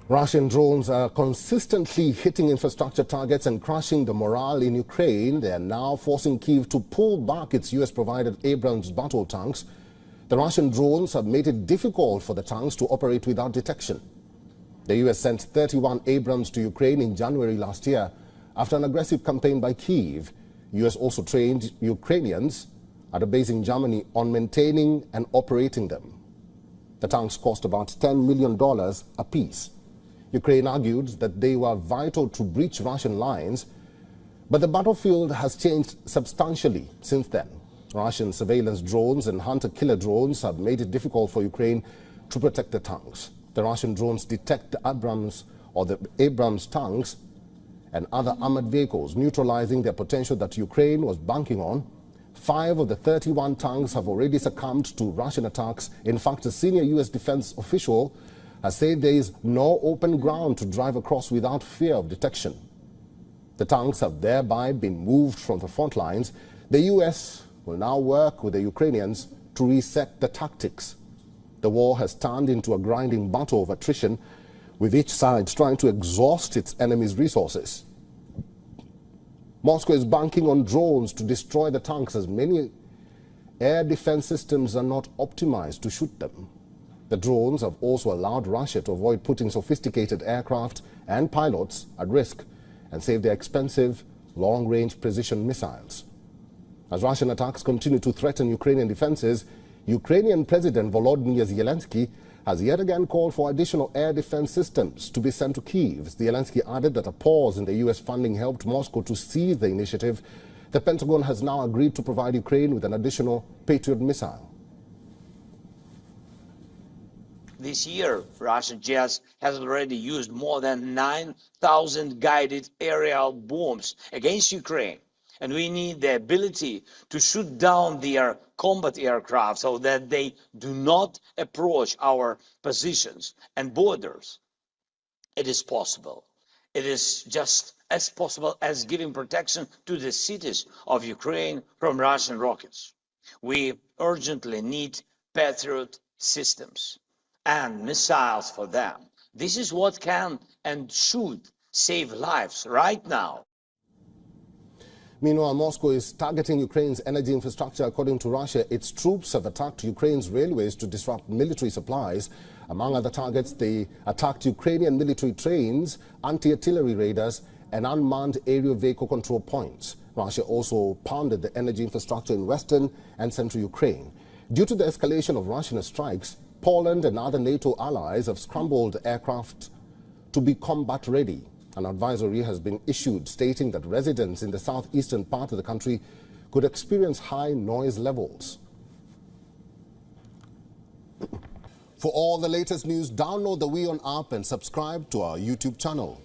Russian drones are consistently hitting infrastructure targets and crushing the morale in Ukraine. They are now forcing Kyiv to pull back its US-provided Abrams battle tanks. The Russian drones have made it difficult for the tanks to operate without detection. The US sent 31 Abrams to Ukraine in January last year after an aggressive campaign by Kyiv. US also trained Ukrainians at a base in Germany on maintaining and operating them. The tanks cost about $10 million apiece. Ukraine argued that they were vital to breach Russian lines, but the battlefield has changed substantially since then. Russian surveillance drones and hunter-killer drones have made it difficult for Ukraine to protect the tanks. The Russian drones detect the Abrams tanks and other armored vehicles, neutralizing their potential that Ukraine was banking on. 5 of the 31 tanks have already succumbed to Russian attacks. In fact, a senior US defense official has said there is no open ground to drive across without fear of detection. The tanks have thereby been moved from the front lines. The US will now work with the Ukrainians to reset the tactics. The war has turned into a grinding battle of attrition, with each side trying to exhaust its enemy's resources. Moscow is banking on drones to destroy the tanks, as many air defense systems are not optimized to shoot them. The drones have also allowed Russia to avoid putting sophisticated aircraft and pilots at risk and save their expensive, long-range precision missiles. As Russian attacks continue to threaten Ukrainian defenses, Ukrainian President Volodymyr Zelensky has yet again called for additional air defense systems to be sent to Kyiv. Zelensky added that a pause in the US funding helped Moscow to seize the initiative. The Pentagon has now agreed to provide Ukraine with an additional Patriot missile. This year, Russian jets has already used more than 9,000 guided aerial bombs against Ukraine. And we need the ability to shoot down their combat aircraft so that they do not approach our positions and borders. It is possible. It is just as possible as giving protection to the cities of Ukraine from Russian rockets. We urgently need Patriot systems and missiles for them. This is what can and should save lives right now. Meanwhile, Moscow is targeting Ukraine's energy infrastructure. According to Russia, its troops have attacked Ukraine's railways to disrupt military supplies. Among other targets, they attacked Ukrainian military trains, anti-artillery radars, and unmanned aerial vehicle control points. Russia also pounded the energy infrastructure in western and central Ukraine. Due to the escalation of Russian strikes, Poland and other NATO allies have scrambled aircraft to be combat ready. An advisory has been issued stating that residents in the southeastern part of the country could experience high noise levels. For all the latest news, download the WION app and subscribe to our YouTube channel.